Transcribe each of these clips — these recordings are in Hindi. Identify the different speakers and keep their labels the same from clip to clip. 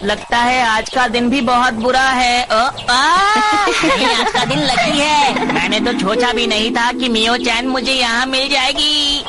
Speaker 1: लगता है आज का दिन भी बहुत बुरा है। नहीं, आज का दिन लकी है। मैंने तो सोचा भी नहीं था कि मियो चैन मुझे यहाँ मिल जाएगी।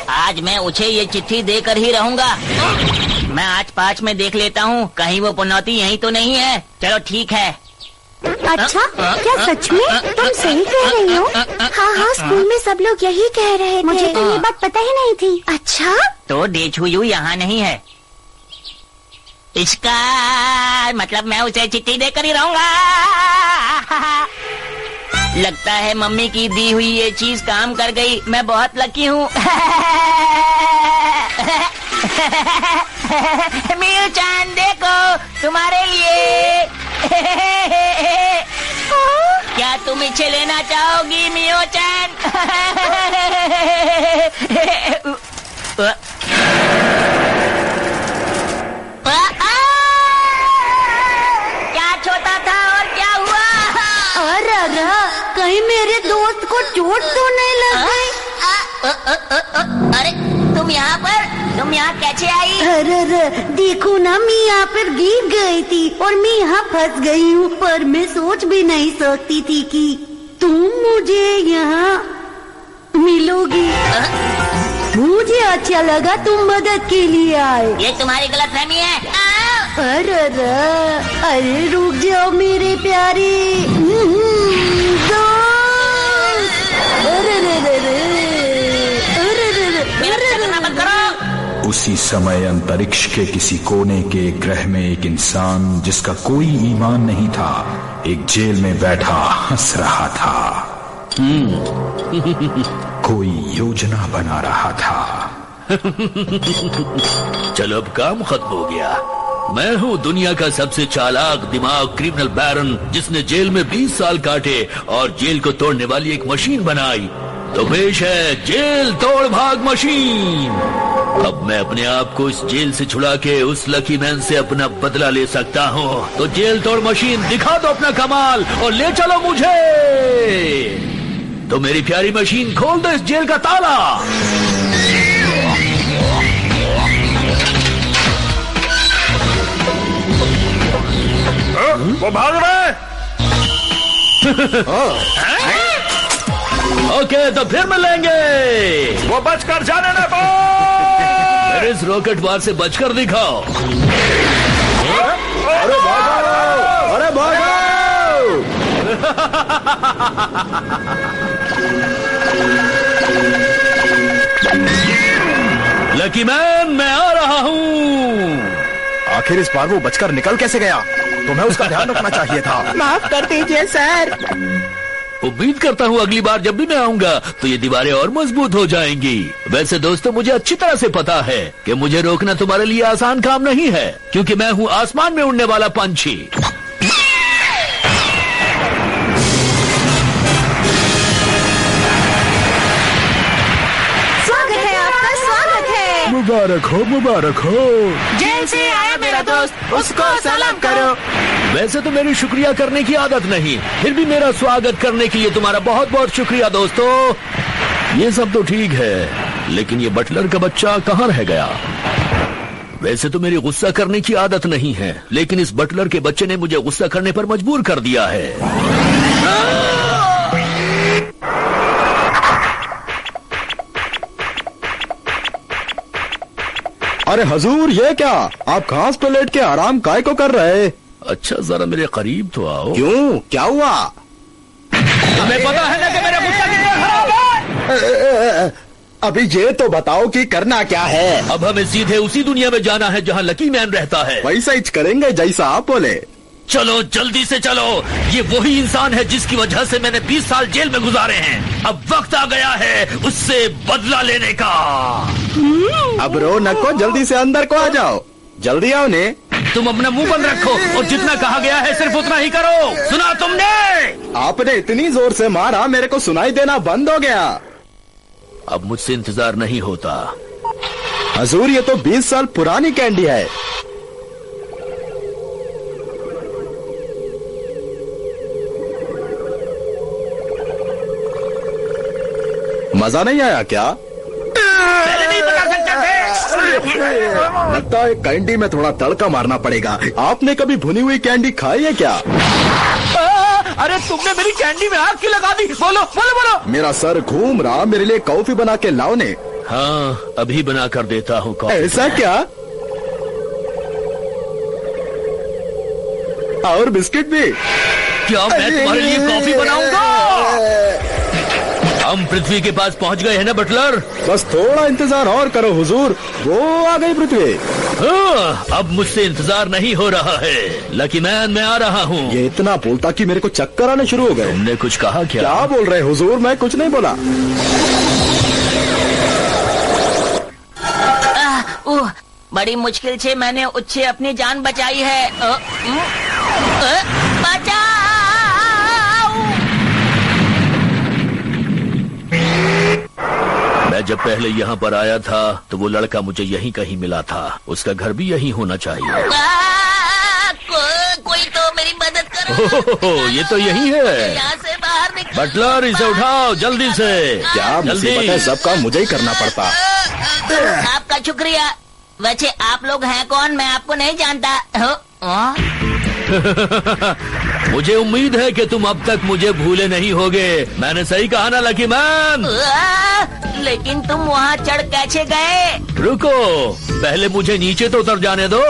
Speaker 1: आज मैं उसे ये चिट्ठी देकर ही रहूँगा। मैं आज 5 में देख लेता हूँ, कहीं वो पुनौती यहीं तो नहीं है। चलो ठीक है।
Speaker 2: अच्छा, क्या सच में तुम सही कह रही हो? हाँ, स्कूल में सब लोग यही कह रहे थे। मुझे तो ये बात पता ही नहीं थी। अच्छा,
Speaker 1: तो डेछुयू यहाँ नहीं है, इसका मतलब मैं उसे चिट्ठी देकर ही रहूंगा। लगता है मम्मी की दी हुई ये चीज काम कर गई। मैं बहुत लकी हूँ। मियो चांद देखो, तुम्हारे लिए। क्या तुम इसे लेना चाहोगी मियो चांद? क्या छोटा था और क्या हुआ?
Speaker 2: अरे कहीं मेरे दोस्त को चोट तो नहीं लग गई?
Speaker 1: अरे तुम यहाँ कैसे आई?
Speaker 2: अरे देखो ना, मैं यहाँ पर गिर गई थी और मैं यहाँ फंस गई हूँ। पर मैं सोच भी नहीं सकती थी कि तुम मुझे यहाँ मिलोगी। मुझे अच्छा लगा तुम मदद के लिए आए।
Speaker 1: ये तुम्हारी गलतफहमी है।
Speaker 2: अरे रुक जाओ मेरे प्यारे दोस्त।
Speaker 3: उसी समय अंतरिक्ष के किसी कोने के ग्रह में एक इंसान जिसका कोई ईमान नहीं था, एक जेल में बैठा हंस रहा था। कोई योजना बना रहा था।
Speaker 4: चलो अब काम खत्म हो गया। मैं हूँ दुनिया का सबसे चालाक दिमाग क्रिमिनल बैरन, जिसने जेल में 20 साल काटे और जेल को तोड़ने वाली एक मशीन बनाई। तो पेश है जेल तोड़ भाग मशीन। अब मैं अपने आप को इस जेल से छुड़ा के उस लकी मैन से अपना बदला ले सकता हूँ। तो जेल तोड़ मशीन, दिखा दो अपना कमाल और ले चलो मुझे। तो मेरी प्यारी मशीन, खोल दो इस जेल का ताला।
Speaker 5: वो भाग रहा है।
Speaker 4: ओके, तो फिर मिलेंगे।
Speaker 5: वो बचकर जाने ना पाओ।
Speaker 4: इस रॉकेट वार से बचकर दिखाओ।
Speaker 5: अरे भागो, अरे भागो।
Speaker 4: लकी मैन, मैं आ रहा हूँ।
Speaker 5: आखिर इस बार वो बचकर निकल कैसे गया? तुम्हें उसका ध्यान रखना चाहिए था।
Speaker 6: माफ कर दीजिए सर।
Speaker 4: उम्मीद करता हूँ अगली बार जब भी मैं आऊंगा तो ये दीवारें और मजबूत हो जाएंगी। वैसे दोस्तों, मुझे अच्छी तरह से पता है कि मुझे रोकना तुम्हारे लिए आसान काम नहीं है, क्योंकि मैं हूँ आसमान में उड़ने वाला पंछी।
Speaker 2: स्वागत है आपका, स्वागत है।
Speaker 5: मुबारक हो, मुबारक हो।
Speaker 6: जेल से आया मेरा दोस्त, उसको सलाम करो।
Speaker 4: वैसे तो मेरी शुक्रिया करने की आदत नहीं, फिर भी मेरा स्वागत करने के लिए तुम्हारा बहुत बहुत शुक्रिया दोस्तों। ये सब तो ठीक है, लेकिन ये बटलर का बच्चा कहाँ रह गया? वैसे तो मेरी गुस्सा करने की आदत नहीं है, लेकिन इस बटलर के बच्चे ने मुझे गुस्सा करने पर मजबूर कर दिया है।
Speaker 5: अरे हजूर, ये क्या? आप घास पे लेट के आराम काय को कर रहे?
Speaker 4: अच्छा, जरा मेरे करीब तो आओ।
Speaker 5: क्यों, क्या हुआ?
Speaker 4: तुम्हें पता है ना कि मेरा गुस्सा कितना खराब है?
Speaker 5: अभी ये तो बताओ कि करना क्या है?
Speaker 4: अब हमें सीधे उसी दुनिया में जाना है जहाँ लकी मैन रहता है।
Speaker 5: वैसा ही करेंगे जैसा आप बोले।
Speaker 4: चलो, जल्दी से चलो। ये वही इंसान है जिसकी वजह से मैंने 20 साल जेल में गुजारे हैं। अब वक्त आ गया है उससे बदला लेने का।
Speaker 5: अब रो नको, जल्दी से अंदर को आ जाओ। जल्दी आओ ने।
Speaker 4: तुम अपना मुंह बंद रखो और जितना कहा गया है सिर्फ उतना ही करो। सुना तुमने?
Speaker 5: आपने इतनी जोर से मारा, मेरे को सुनाई देना बंद हो गया।
Speaker 4: अब मुझसे इंतजार नहीं होता।
Speaker 5: हजूर, ये तो 20 साल पुरानी कैंडी है। मजा नहीं आया क्या?
Speaker 4: पहले नहीं बता सकते थे।
Speaker 5: लगता है कैंडी में थोड़ा तड़का मारना पड़ेगा। आपने कभी भुनी हुई कैंडी खाई है क्या?
Speaker 4: अरे तुमने मेरी कैंडी में आग क्यों लगा दी? बोलो बोलो बोलो।
Speaker 5: मेरा सर घूम रहा, मेरे लिए कॉफी बना के लाओ ने।
Speaker 4: हाँ, अभी बना कर देता हूँ कॉफी।
Speaker 5: ऐसा क्या? और बिस्किट भी?
Speaker 4: क्या मैं तुम्हारे लिए कॉफी बनाऊंगा? हम पृथ्वी के पास पहुंच गए हैं ना बटलर?
Speaker 5: बस थोड़ा इंतजार और करो हुजूर, वो आ गई पृथ्वी।
Speaker 4: हाँ, अब मुझसे इंतजार नहीं हो रहा है। लकी मैन, मैं आ रहा हूँ।
Speaker 5: ये इतना बोलता कि मेरे को चक्कर आने शुरू हो गए।
Speaker 4: तुमने कुछ कहा क्या?
Speaker 5: क्या बोल रहे हुजूर? मैं कुछ नहीं बोला।
Speaker 1: बड़ी मुश्किल से मैंने उससे अपनी जान बचाई है। बचाओ!
Speaker 4: मैं जब पहले यहाँ पर आया था तो वो लड़का मुझे यहीं कहीं मिला था। उसका घर भी यहीं होना चाहिए।
Speaker 1: कोई तो मेरी मदद करो।
Speaker 4: ये तो यही है।
Speaker 1: यहाँ से बाहर निकलो।
Speaker 4: बटलर, इसे उठाओ जल्दी से।
Speaker 5: क्या मुसीबत है, सबका मुझे ही करना पड़ता।
Speaker 1: आपका शुक्रिया। वैसे आप लोग हैं कौन? मैं आपको नहीं जानता।
Speaker 4: मुझे उम्मीद है कि तुम अब तक मुझे भूले नहीं होगे। मैंने सही कहा ना लकी मैन?
Speaker 1: लेकिन तुम वहाँ चढ़ कैसे गए?
Speaker 4: रुको, पहले मुझे नीचे तो उतर जाने दो।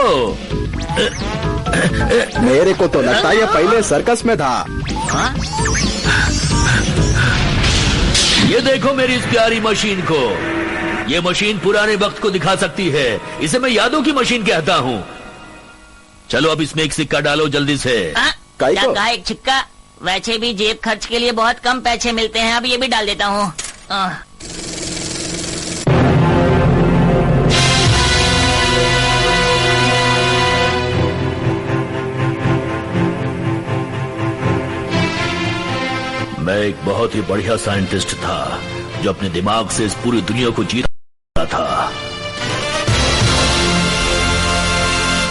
Speaker 5: मेरे को तो लगता है ये पहले सर्कस में था।
Speaker 4: ये देखो मेरी इस प्यारी मशीन को। ये मशीन पुराने वक्त को दिखा सकती है। इसे मैं यादों की मशीन कहता हूँ। चलो अब इसमें एक सिक्का डालो जल्दी से।
Speaker 5: काई
Speaker 1: क्या
Speaker 5: को?
Speaker 1: कहा, एक सिक्का? वैसे भी जेब खर्च के लिए बहुत कम पैसे मिलते हैं। अब ये भी डाल देता हूँ।
Speaker 4: मैं एक बहुत ही बढ़िया साइंटिस्ट था जो अपने दिमाग से इस पूरी दुनिया को जीत रहा था।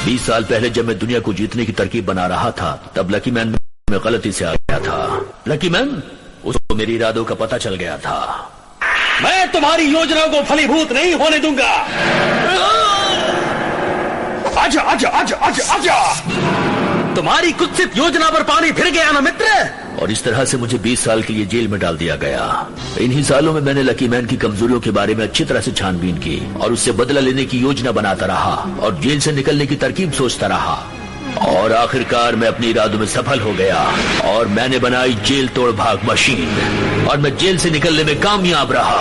Speaker 4: 20 साल पहले जब मैं दुनिया को जीतने की तरकीब बना रहा था तब लकी मैन में गलती से आ गया था। लकी मैन, उसको मेरी इरादों का पता चल गया था।
Speaker 6: मैं तुम्हारी योजनाओं को फलीभूत नहीं होने दूंगा। आजा आजा आजा आजा आजा। तुम्हारी कुत्सित योजना पर पानी फिर गया ना मित्र।
Speaker 4: और इस तरह से मुझे 20 साल के लिए जेल में डाल दिया गया। इन्हीं सालों में मैंने लकी मैन की कमजोरियों के बारे में अच्छी तरह से छानबीन की और उससे बदला लेने की योजना बनाता रहा और जेल से निकलने की तरकीब सोचता रहा। और आखिरकार मैं अपने इरादों में सफल हो गया और मैंने बनाई जेल तोड़ भाग मशीन और मैं जेल से निकलने में कामयाब रहा।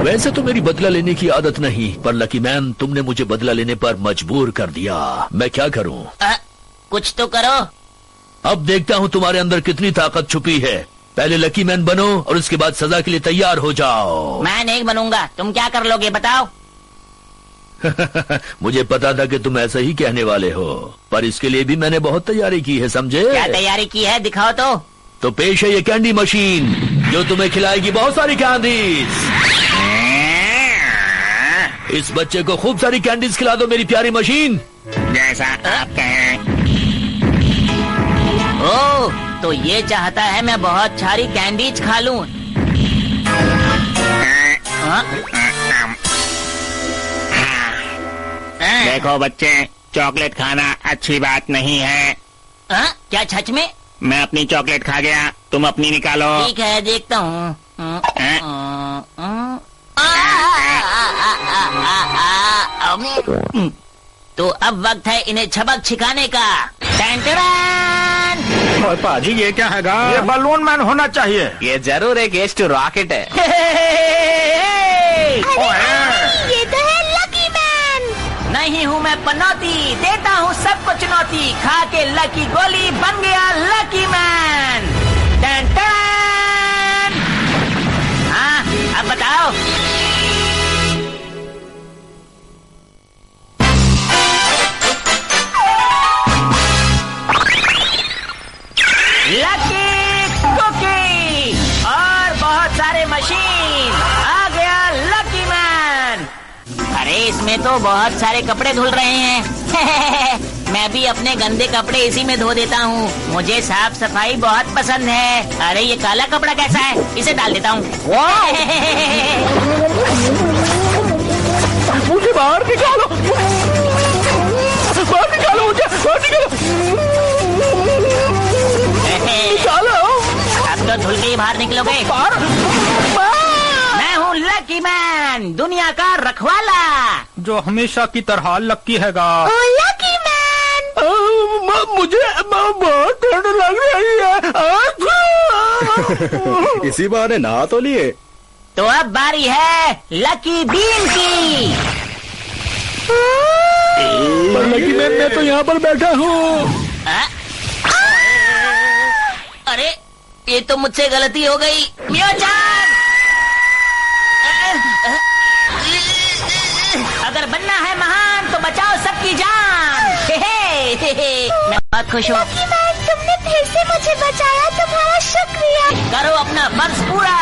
Speaker 4: वैसे तो मेरी बदला लेने की आदत नहीं, पर लकी मैन तुमने मुझे बदला लेने पर मजबूर कर दिया। मैं क्या करूं?
Speaker 1: कुछ तो करो।
Speaker 4: अब देखता हूँ तुम्हारे अंदर कितनी ताकत छुपी है। पहले लकी मैन बनो और उसके बाद सजा के लिए तैयार हो जाओ।
Speaker 1: मैं नहीं बनूंगा। तुम क्या कर लोगे बताओ?
Speaker 4: मुझे पता था कि तुम ऐसा ही कहने वाले हो, पर इसके लिए भी मैंने बहुत तैयारी की है, समझे?
Speaker 1: क्या तैयारी की है, दिखाओ तो
Speaker 4: पेश है ये कैंडी मशीन जो तुम्हें खिलाएगी बहुत सारी कैंडीज। इस बच्चे को खूब सारी कैंडीज खिला दो मेरी प्यारी मशीन।
Speaker 6: जैसा आप कहें।
Speaker 1: ओह, तो ये चाहता है मैं बहुत सारी कैंडीज खा लूं।
Speaker 6: देखो बच्चे, चॉकलेट खाना अच्छी बात नहीं है।
Speaker 1: क्या सच में?
Speaker 6: मैं अपनी चॉकलेट खा गया, तुम अपनी निकालो।
Speaker 1: ठीक है, देखता हूँ। तो अब वक्त है इन्हें झपक छिकाने का।
Speaker 5: और पाजी ये क्या हैगा?
Speaker 6: ये बलून मैन होना चाहिए।
Speaker 5: ये जरूर एक एस्ट रॉकेट है।
Speaker 2: ये तो है लकी मैन।
Speaker 1: नहीं हूँ मैं पनौती, देता हूँ सबको चुनौती। खा के लकी गोली बन गया लकी मैन। Ton ton. हाँ, अब बताओ। लकी कुकी और बहुत सारे मशीन। आ गया लकी मैन। अरे इसमें तो बहुत सारे कपड़े धुल रहे हैं। मैं भी अपने गंदे कपड़े इसी में धो देता हूँ। मुझे साफ सफाई बहुत पसंद है। अरे ये काला कपड़ा कैसा है, इसे डाल देता हूँ।
Speaker 6: बाहर निकालो, बाहर निकालो मुझे, बाहर निकालो, निकालो।
Speaker 1: अब तो धुल के ही बाहर निकलोगे। मैं हूँ लकी मैन, दुनिया का रखवाला।
Speaker 3: जो हमेशा की तरह लकी हैगा।
Speaker 2: लकी मैन,
Speaker 6: मुझे बहुत ठंड लग रही है।
Speaker 5: इसी बहाने नहा तो लिए।
Speaker 1: तो अब बारी है लकी बीन की।
Speaker 6: पर लकी मैन, मैं तो यहाँ पर बैठा हूँ।
Speaker 1: अरे ये तो मुझसे गलती हो गई। मियो-चान, अगर बनना है महान तो बचाओ सबकी जान। मैं बहुत खुश हूँ।
Speaker 2: तुमने फिर से मुझे बचाया, तुम्हारा शुक्रिया।
Speaker 1: करो अपना फर्ज पूरा,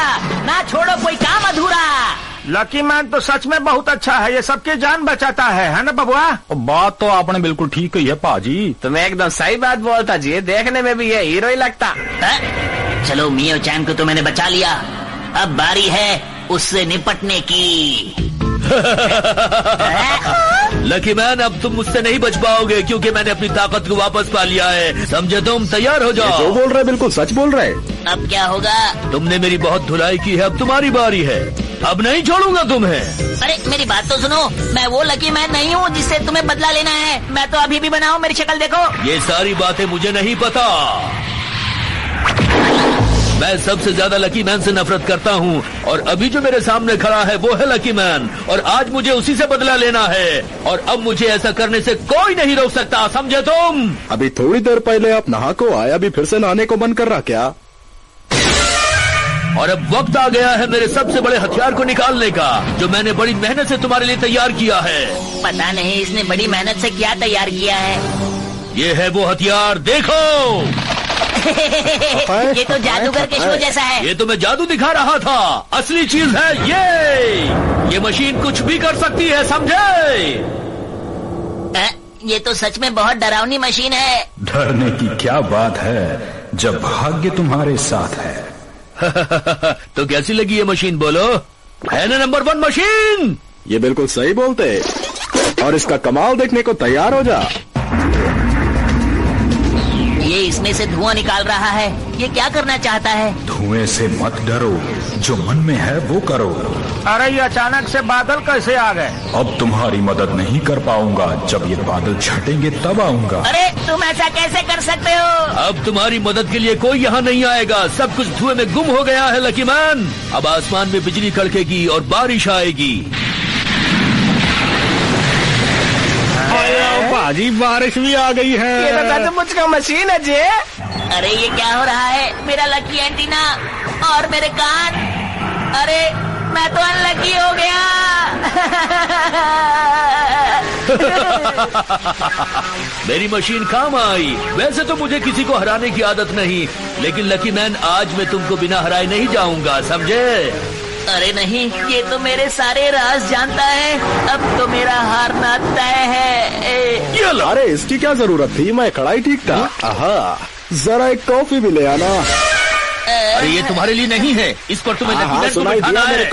Speaker 1: ना छोड़ो कोई काम अधूरा।
Speaker 7: लकी मैन तो सच में बहुत अच्छा है, ये सबकी जान बचाता है ना बबुआ?
Speaker 3: बात तो आपने बिल्कुल ठीक कही है पाजी।
Speaker 6: तुम्हें एकदम सही बात बोलता जी, देखने में भी ये हीरो ही लगता।
Speaker 1: चलो मियो-चान को तो मैंने बचा लिया, अब बारी है उससे निपटने की।
Speaker 4: लकी मैन, अब तुम मुझसे नहीं बच पाओगे क्योंकि मैंने अपनी ताकत को वापस पा लिया है, समझे तुम? तैयार हो जाओ।
Speaker 5: जो बोल रहे बिल्कुल सच बोल रहे।
Speaker 1: अब क्या होगा?
Speaker 4: तुमने मेरी बहुत धुलाई की है, अब तुम्हारी बारी है, अब नहीं छोड़ूंगा तुम्हें।
Speaker 1: अरे मेरी बात तो सुनो, मैं वो लकी मैन नहीं हूँ जिससे तुम्हें बदला लेना है। मैं तो अभी भी बनाऊँ, मेरी शक्ल देखो।
Speaker 4: ये सारी बातें मुझे नहीं पता। मैं सबसे ज्यादा लकी मैन से नफरत करता हूँ और अभी जो मेरे सामने खड़ा है वो है लकी मैन, और आज मुझे उसी से बदला लेना है, और अब मुझे ऐसा करने से कोई नहीं रोक सकता, समझे तुम?
Speaker 5: अभी थोड़ी देर पहले आप नहा को आए, अभी फिर से नहाने को मन कर रहा क्या?
Speaker 4: और अब वक्त आ गया है मेरे सबसे बड़े हथियार को निकालने का, जो मैंने बड़ी मेहनत से तुम्हारे लिए तैयार किया है।
Speaker 1: पता नहीं इसने बड़ी मेहनत से क्या तैयार किया है।
Speaker 4: ये है वो हथियार, देखो।
Speaker 1: ये तो जादूगर के शो जैसा है।
Speaker 4: ये तो मैं जादू दिखा रहा था, असली चीज है ये मशीन कुछ भी कर सकती है, समझे?
Speaker 1: ये तो सच में बहुत डरावनी मशीन है।
Speaker 3: डरने की क्या बात है जब भाग्य तुम्हारे साथ है।
Speaker 4: तो कैसी लगी ये मशीन, बोलो? है ना नंबर 1 मशीन?
Speaker 5: ये बिल्कुल सही बोलते, और इसका कमाल देखने को तैयार हो जा।
Speaker 1: ये इसमें से धुआं निकाल रहा है, ये क्या करना चाहता है?
Speaker 3: धुएं से मत डरो, जो मन में है वो करो।
Speaker 7: अरे ये अचानक से बादल कैसे आ गए?
Speaker 3: अब तुम्हारी मदद नहीं कर पाऊंगा, जब ये बादल छटेंगे तब आऊंगा।
Speaker 1: अरे तुम ऐसा कैसे कर सकते हो?
Speaker 4: अब तुम्हारी मदद के लिए कोई यहाँ नहीं आएगा, सब कुछ धुएं में गुम हो गया है लकी मैन। अब आसमान में बिजली कड़केगी और बारिश आएगी।
Speaker 6: बाजी, बारिश भी आ गई है। ये तो सचमुच का मशीन है जी।
Speaker 1: अरे ये क्या हो रहा है? मेरा लकी एंटीना और मेरे कान, अरे मैं तो अनलकी हो गया।
Speaker 4: मेरी मशीन काम आई। वैसे तो मुझे किसी को हराने की आदत नहीं, लेकिन लकी मैन आज मैं तुमको बिना हराए नहीं जाऊंगा, समझे?
Speaker 1: अरे नहीं, ये तो मेरे सारे राज जानता है, अब तो मेरा हारना तय है।
Speaker 5: अरे इसकी क्या जरूरत थी, मैं खड़ा ही ठीक था। आहा, जरा एक कॉफी भी ले आना।
Speaker 4: अरे ये तुम्हारे लिए नहीं है, इस पर तुम्हें लकी मैन को
Speaker 5: सुनाई
Speaker 4: बिठाना
Speaker 5: दिया मेरे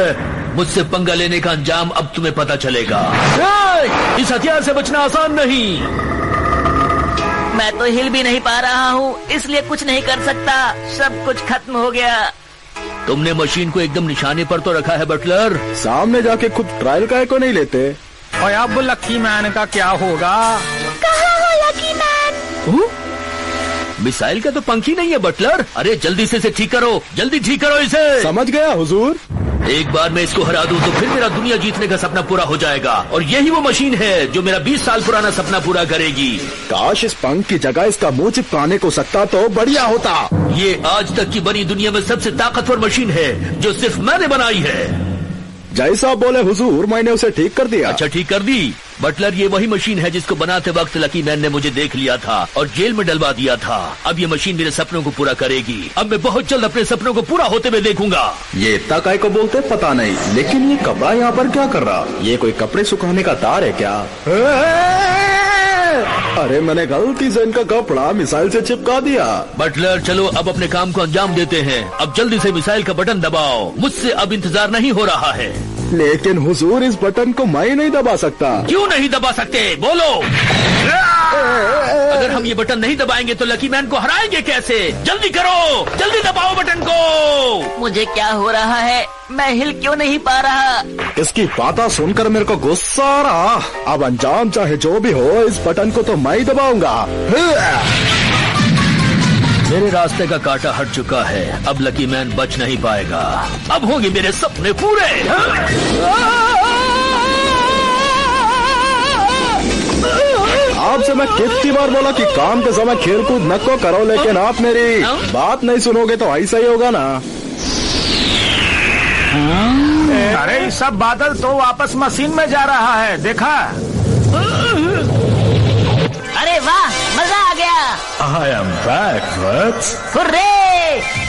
Speaker 4: है। मुझसे पंगा लेने का अंजाम अब तुम्हें पता चलेगा। इस हथियार से बचना आसान नहीं।
Speaker 1: मैं तो हिल भी नहीं पा रहा हूँ, इसलिए कुछ नहीं कर सकता, सब कुछ खत्म हो गया।
Speaker 4: तुमने मशीन को एकदम निशाने पर तो रखा है बटलर।
Speaker 5: सामने जाके खुद ट्रायल का को नहीं लेते।
Speaker 3: और अब लकी मैन का क्या होगा?
Speaker 2: कहाँ हो लकी मैन?
Speaker 4: मिसाइल का तो पंख ही नहीं है बटलर। अरे जल्दी से इसे ठीक करो, जल्दी ठीक करो इसे।
Speaker 5: समझ गया हुजूर।
Speaker 4: एक बार मैं इसको हरा दूं तो फिर मेरा दुनिया जीतने का सपना पूरा हो जाएगा, और यही वो मशीन है जो मेरा 20 साल पुराना सपना पूरा करेगी।
Speaker 5: काश इस पंख की जगह इसका मुंह चिपकाने को सकता तो बढ़िया होता।
Speaker 4: ये आज तक की बनी दुनिया में सबसे ताकतवर मशीन है, जो सिर्फ मैंने बनाई है।
Speaker 5: जैसा बोले हुजूर, मैंने उसे ठीक कर दिया।
Speaker 4: अच्छा, ठीक कर दी? बटलर, ये वही मशीन है जिसको बनाते वक्त लकी मैन ने मुझे देख लिया था और जेल में डलवा दिया था। अब ये मशीन मेरे सपनों को पूरा करेगी। अब मैं बहुत जल्द अपने सपनों को पूरा होते हुए देखूंगा।
Speaker 5: ये इतना काय को बोलते पता नहीं, लेकिन ये कपड़ा यहाँ पर क्या कर रहा? ये कोई कपड़े सुखाने का तार है क्या? अरे मैंने गलती से इनका कपड़ा मिसाइल से चिपका दिया।
Speaker 4: बटलर चलो अब अपने काम को अंजाम देते हैं। अब जल्दी से मिसाइल का बटन दबाओ, मुझसे अब इंतजार नहीं हो रहा है।
Speaker 5: लेकिन हुजूर इस बटन को मैं नहीं दबा सकता।
Speaker 4: क्यों नहीं दबा सकते बोलो। अगर हम ये बटन नहीं दबाएंगे तो लकी मैन को हराएंगे कैसे? जल्दी करो, जल्दी दबाओ बटन को।
Speaker 1: मुझे क्या हो रहा है, मैं हिल क्यों नहीं पा रहा?
Speaker 5: इसकी बातें सुनकर मेरे को गुस्सा आ रहा। अब अंजाम चाहे जो भी हो, इस बटन को तो मैं ही दबाऊंगा।
Speaker 4: मेरे रास्ते का कांटा हट चुका है, अब लकी मैन बच नहीं पाएगा। अब होंगे मेरे सपने पूरे।
Speaker 5: आपसे मैं कितनी बार बोला कि काम के समय खेल कूद न को करो, लेकिन आप मेरी बात नहीं सुनोगे तो ऐसा ही होगा ना।
Speaker 7: अरे ये सब बादल तो वापस मशीन में जा रहा है, देखा?
Speaker 1: अरे वाह, मजा आ गया।
Speaker 3: I am back, Vats.
Speaker 1: Hurray!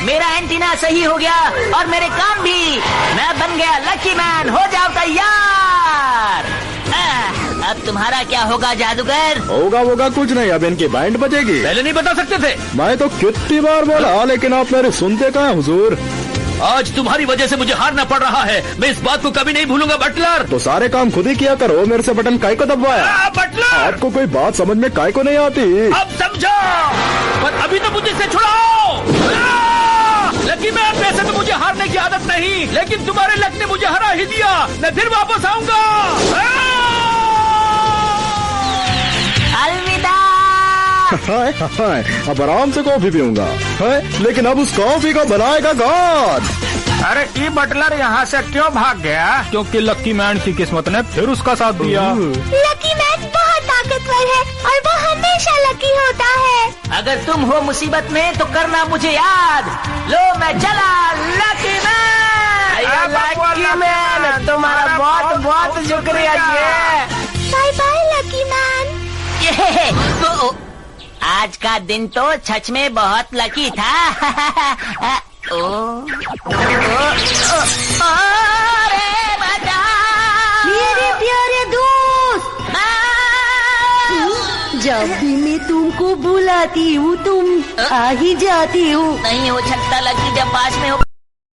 Speaker 1: मेरा एंटीना सही हो गया और मेरे काम भी। मैं बन गया लकी मैन, हो जाओ तैयार। अब तुम्हारा क्या होगा जादूगर?
Speaker 5: होगा कुछ नहीं, अब इनकी बैंड बजेगी।
Speaker 4: पहले नहीं बता सकते थे?
Speaker 5: मैं तो कितनी बार बोला, लेकिन आप मेरे सुनते कहाँ हैं हुजूर?
Speaker 4: आज तुम्हारी वजह से मुझे हारना पड़ रहा है, मैं इस बात को कभी नहीं भूलूंगा बटलर।
Speaker 5: तो सारे काम खुद ही किया करो, मेरे से बटन काय को दबवाया?
Speaker 4: बटलर
Speaker 5: आपको कोई बात समझ में काय को नहीं आती?
Speaker 4: अब समझो, पर अभी तो मुझे इसे छुड़ाओ। लकी मैन, वैसे तो मुझे हारने की आदत नहीं, लेकिन तुम्हारे लक ने मुझे हरा ही दिया। मैं फिर वापस आऊंगा।
Speaker 1: अलविदा।
Speaker 5: हाय हाय, अब आराम से कॉफी पीऊंगा। लेकिन अब उस कॉफी को बनाएगा कौन?
Speaker 7: अरे ये बटलर यहाँ से क्यों भाग गया?
Speaker 8: क्योंकि लकी मैन की किस्मत ने फिर उसका साथ दिया।
Speaker 2: लकी मैन बहुत ताकतवर है और वो हमेशा लकी होता है।
Speaker 1: अगर तुम हो मुसीबत में तो करना मुझे याद। लो मैं चला, लकी मैन।
Speaker 7: लकी मैन,
Speaker 1: तुम्हारा बहुत बहुत शुक्रिया।
Speaker 2: Bye bye lucky man.
Speaker 1: आज का दिन तो सच में बहुत लकी था। अरे बचा!
Speaker 2: मेरे प्यारे दोस्त, जब भी मैं तुमको बुलाती हूँ तुम आ ही जाती हो।
Speaker 1: नहीं हो सकता लकी, जब पास में हो